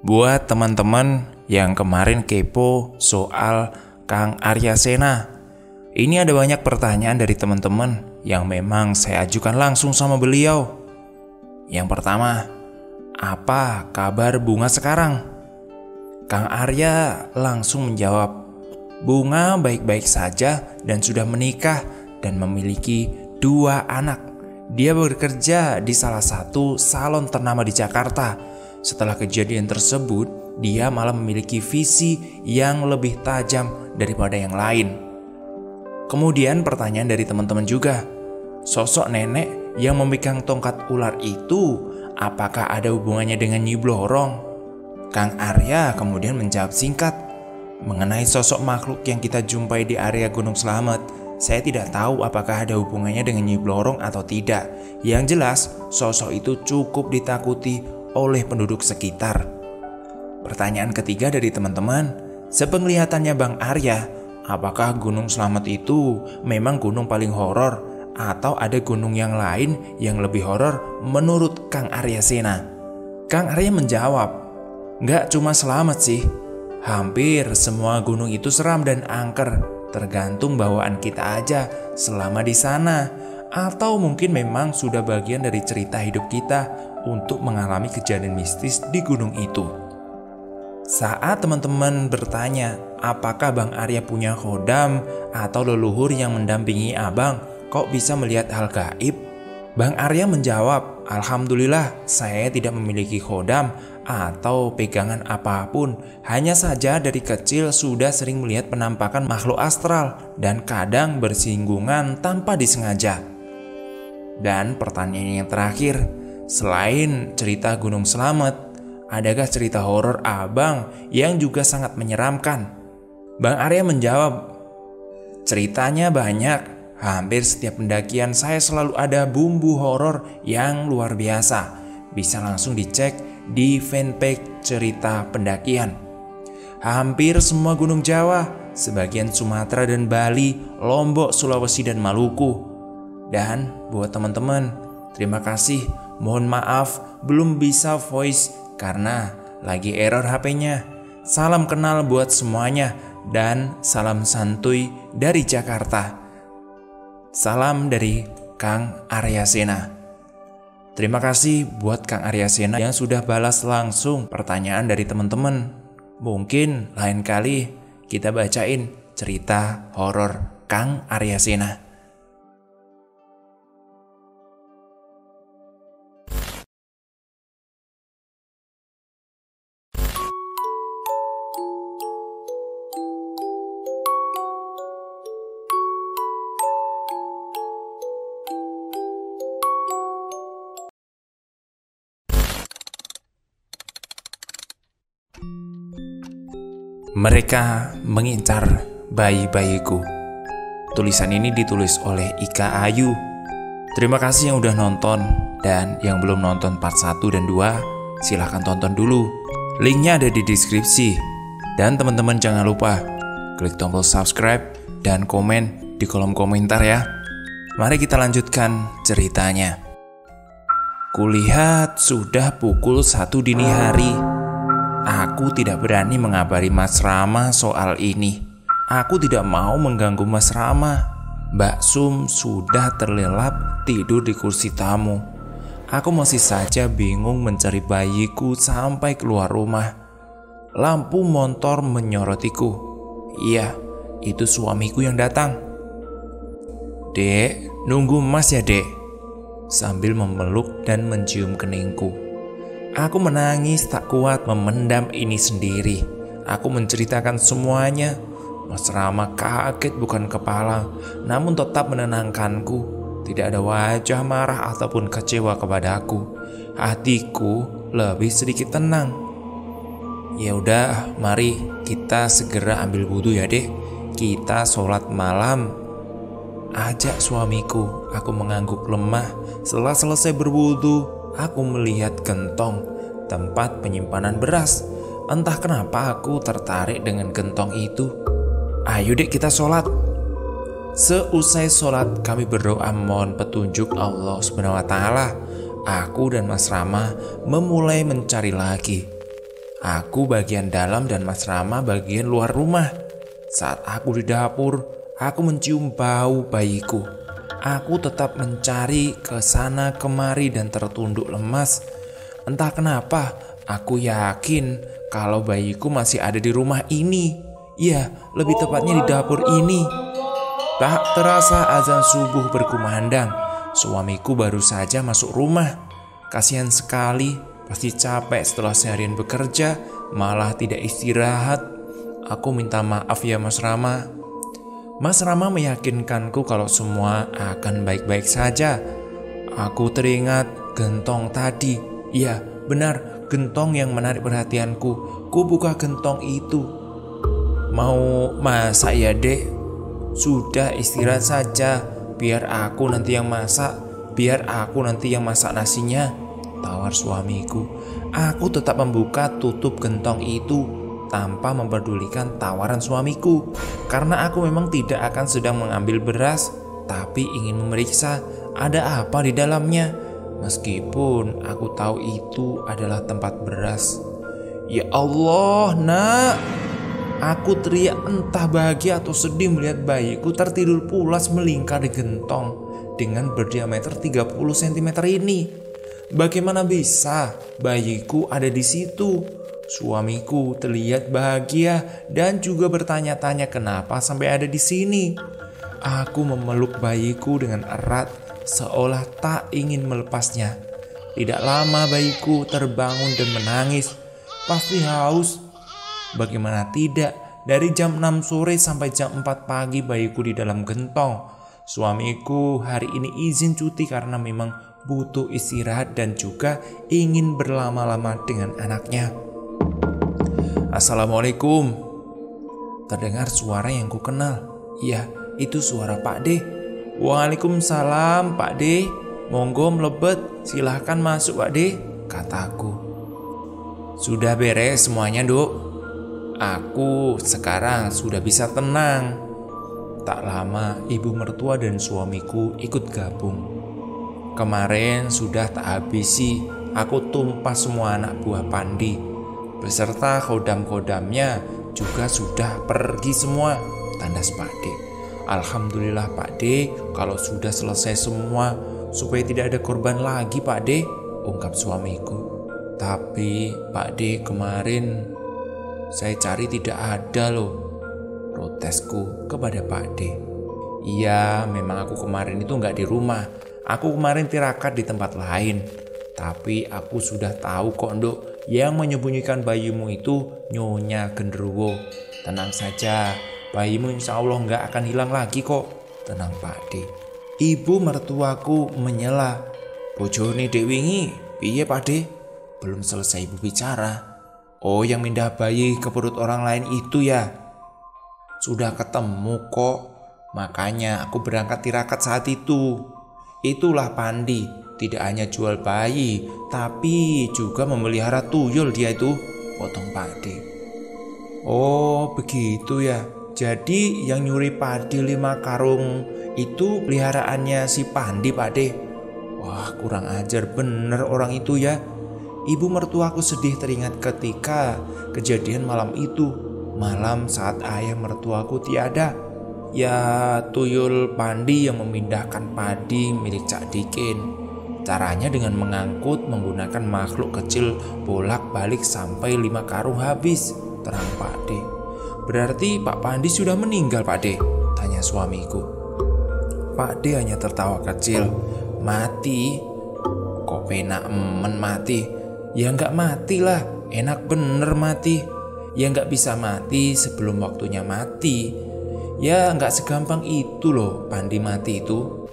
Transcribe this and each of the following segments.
Buat teman-teman yang kemarin kepo soal Kang Arya Sena, ini ada banyak pertanyaan dari teman-teman yang memang saya ajukan langsung sama beliau. Yang pertama, apa kabar Bunga sekarang? Kang Arya langsung menjawab, Bunga baik-baik saja dan sudah menikah dan memiliki 2 anak. Dia bekerja di salah satu salon ternama di Jakarta. Setelah kejadian tersebut, dia malah memiliki visi yang lebih tajam daripada yang lain. Kemudian pertanyaan dari teman-teman juga, sosok nenek yang memegang tongkat ular itu apakah ada hubungannya dengan Nyi Blorong? Kang Arya kemudian menjawab singkat, mengenai sosok makhluk yang kita jumpai di area Gunung Slamet, saya tidak tahu apakah ada hubungannya dengan Nyi Blorong atau tidak. Yang jelas, sosok itu cukup ditakuti oleh penduduk sekitar. Pertanyaan ketiga dari teman-teman, sepenglihatannya Bang Arya, apakah Gunung Slamet itu memang gunung paling horor atau ada gunung yang lain yang lebih horor menurut Kang Arya Sena? Kang Arya menjawab, nggak cuma Slamet sih, hampir semua gunung itu seram dan angker, tergantung bawaan kita aja selama di sana, atau mungkin memang sudah bagian dari cerita hidup kita untuk mengalami kejadian mistis di gunung itu. Saat teman-teman bertanya, apakah Bang Arya punya khodam atau leluhur yang mendampingi abang, kok bisa melihat hal gaib? Bang Arya menjawab, Alhamdulillah saya tidak memiliki khodam atau pegangan apapun. Hanya saja dari kecil sudah sering melihat penampakan makhluk astral dan kadang bersinggungan tanpa disengaja. Dan pertanyaan yang terakhir, selain cerita Gunung Slamet, adakah cerita horor abang yang juga sangat menyeramkan? Bang Arya menjawab, ceritanya banyak. Hampir setiap pendakian saya selalu ada bumbu horor yang luar biasa. Bisa langsung dicek di fanpage cerita pendakian. Hampir semua gunung Jawa, sebagian Sumatera dan Bali, Lombok, Sulawesi dan Maluku. Dan buat teman-teman, terima kasih. Mohon maaf belum bisa voice karena lagi error HP-nya. Salam kenal buat semuanya dan salam santuy dari Jakarta. Salam dari Kang Arya Sena. Terima kasih buat Kang Arya Sena yang sudah balas langsung pertanyaan dari teman-teman. Mungkin lain kali kita bacain cerita horor Kang Arya Sena. Mereka mengincar bayi-bayiku. Tulisan ini ditulis oleh Ika Ayu. Terima kasih yang udah nonton, dan yang belum nonton part 1 dan 2 silahkan tonton dulu. Linknya ada di deskripsi. Dan teman-teman jangan lupa klik tombol subscribe dan komen di kolom komentar ya. Mari kita lanjutkan ceritanya. Kulihat sudah pukul 1 dini hari. Aku tidak berani mengabari Mas Rama soal ini. Aku tidak mau mengganggu Mas Rama. Mbak Sum sudah terlelap tidur di kursi tamu. Aku masih saja bingung mencari bayiku sampai keluar rumah. Lampu motor menyorotiku. Iya, itu suamiku yang datang. Dek, nunggu Mas ya dek. Sambil memeluk dan mencium keningku. Aku menangis tak kuat memendam ini sendiri. Aku menceritakan semuanya. Mas Rama kaget bukan kepala, namun tetap menenangkanku. Tidak ada wajah marah ataupun kecewa kepadaku. Hatiku lebih sedikit tenang. Ya udah, mari kita segera ambil wudhu ya dek. Kita sholat malam. Ajak suamiku. Aku mengangguk lemah. Setelah selesai berwudhu, aku melihat gentong, tempat penyimpanan beras. Entah kenapa aku tertarik dengan gentong itu. Ayo dek kita sholat. Seusai sholat kami berdoa mohon petunjuk Allah SWT. Aku dan Mas Rama memulai mencari lagi. Aku bagian dalam dan Mas Rama bagian luar rumah. Saat aku di dapur, aku mencium bau bayiku. Aku tetap mencari ke sana kemari dan tertunduk lemas. Entah kenapa, aku yakin kalau bayiku masih ada di rumah ini. Ya, lebih tepatnya di dapur ini. Tak terasa azan subuh berkumandang. Suamiku baru saja masuk rumah. Kasihan sekali, pasti capek setelah seharian bekerja, malah tidak istirahat. Aku minta maaf ya Mas Rama. Mas Rama meyakinkanku kalau semua akan baik-baik saja. Aku teringat gentong tadi. Iya, benar, gentong yang menarik perhatianku. Ku buka gentong itu. Mau masak ya dek? Sudah istirahat saja. Biar aku nanti yang masak. Biar aku nanti yang masak nasinya, tawar suamiku. Aku tetap membuka tutup gentong itu tanpa memperdulikan tawaran suamiku. Karena aku memang tidak akan sedang mengambil beras, tapi ingin memeriksa ada apa di dalamnya. Meskipun aku tahu itu adalah tempat beras. Ya Allah, nak! Aku teriak entah bahagia atau sedih melihat bayiku tertidur pulas melingkar di gentong dengan berdiameter 30 cm ini. Bagaimana bisa bayiku ada di situ? Suamiku terlihat bahagia dan juga bertanya-tanya kenapa sampai ada di sini. Aku memeluk bayiku dengan erat seolah tak ingin melepasnya. Tidak lama bayiku terbangun dan menangis. Pasti haus. Bagaimana tidak, dari jam 6 sore sampai jam 4 pagi bayiku di dalam gentong. Suamiku hari ini izin cuti karena memang butuh istirahat dan juga ingin berlama-lama dengan anaknya. Assalamualaikum. Terdengar suara yang ku kenal. Iya, itu suara Pak D. Waalaikumsalam Pak D. Monggo melebet, silahkan masuk Pak D, kataku. Sudah beres semuanya Dok. Aku sekarang sudah bisa tenang. Tak lama ibu mertua dan suamiku ikut gabung. Kemarin sudah tak habisi, aku tumpah semua anak buah Pandi beserta kodam-kodamnya juga sudah pergi semua, tandas Pak D. Alhamdulillah Pak D, kalau sudah selesai semua supaya tidak ada korban lagi Pak D, ungkap suamiku. Tapi Pak D, kemarin saya cari tidak ada loh, protesku kepada Pak D. Iya, memang aku kemarin itu nggak di rumah. Aku kemarin tirakat di tempat lain. Tapi aku sudah tahu kok Nduk, yang menyembunyikan bayimu itu Nyonya Genderuwo. Tenang saja, bayimu insya Allah nggak akan hilang lagi kok. Tenang Pak D. Ibu mertuaku menyela. Bojone dek wingi, piye Pak D? Belum selesai ibu bicara. Oh, yang mindah bayi ke perut orang lain itu ya? Sudah ketemu kok. Makanya aku berangkat tirakat saat itu. Itulah Pandi, tidak hanya jual bayi, tapi juga memelihara tuyul dia itu, potong Pak D. Oh, begitu ya. Jadi yang nyuri padi 5 karung itu peliharaannya si Pandi Pak D. Wah, kurang ajar bener orang itu ya. Ibu mertuaku sedih teringat ketika kejadian malam itu. Malam saat ayah mertuaku tiada. Ya, tuyul Pandi yang memindahkan padi milik Cak Dikin. Caranya dengan mengangkut menggunakan makhluk kecil bolak-balik sampai 5 karung habis, terang Pak D. Berarti Pak Pandi sudah meninggal Pak D? Tanya suamiku. Pak D hanya tertawa kecil. Mati? Kok penak mati? Ya nggak mati lah, enak bener mati. Ya nggak bisa mati sebelum waktunya mati. Ya nggak segampang itu loh Pandi mati itu.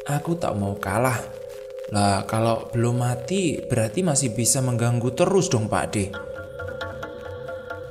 Aku tak mau kalah. Lah kalau belum mati berarti masih bisa mengganggu terus dong Pak D.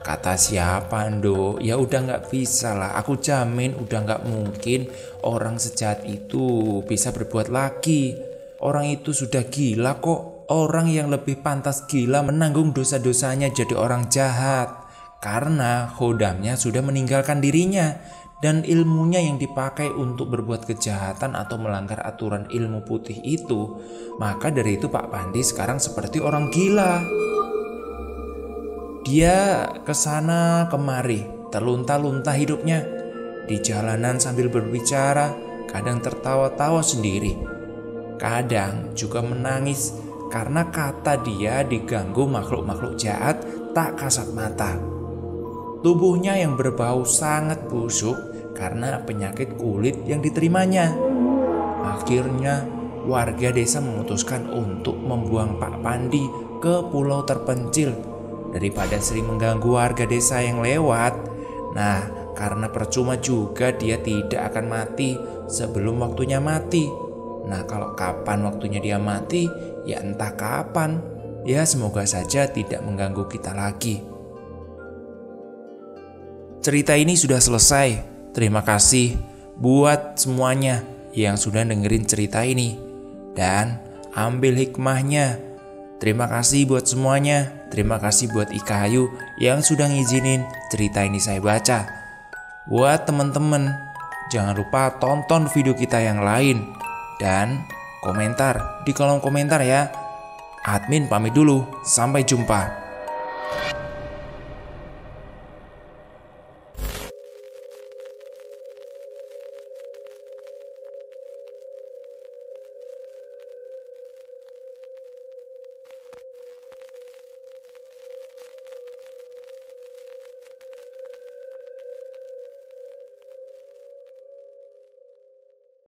Kata siapa Ndo? Ya udah nggak bisa lah. Aku jamin udah nggak mungkin orang sejahat itu bisa berbuat lagi. Orang itu sudah gila kok. Orang yang lebih pantas gila menanggung dosa-dosanya jadi orang jahat. Karena khodamnya sudah meninggalkan dirinya. Dan ilmunya yang dipakai untuk berbuat kejahatan atau melanggar aturan ilmu putih itu. Maka dari itu Pak Pandi sekarang seperti orang gila. Dia kesana kemari, terlunta-lunta hidupnya. Di jalanan sambil berbicara, kadang tertawa-tawa sendiri. Kadang juga menangis karena kata dia diganggu makhluk-makhluk jahat tak kasat mata. Tubuhnya yang berbau sangat busuk karena penyakit kulit yang diterimanya. Akhirnya warga desa memutuskan untuk membuang Pak Pandi ke pulau terpencil daripada sering mengganggu warga desa yang lewat. Nah, karena percuma juga dia tidak akan mati sebelum waktunya mati. Nah, kalau kapan waktunya dia mati, ya entah kapan. Ya semoga saja tidak mengganggu kita lagi. Cerita ini sudah selesai. Terima kasih buat semuanya yang sudah dengerin cerita ini. Dan ambil hikmahnya. Terima kasih buat semuanya. Terima kasih buat Ika Ayu yang sudah ngizinin cerita ini saya baca. Buat teman-teman, jangan lupa tonton video kita yang lain. Dan komentar di kolom komentar ya. Admin pamit dulu. Sampai jumpa.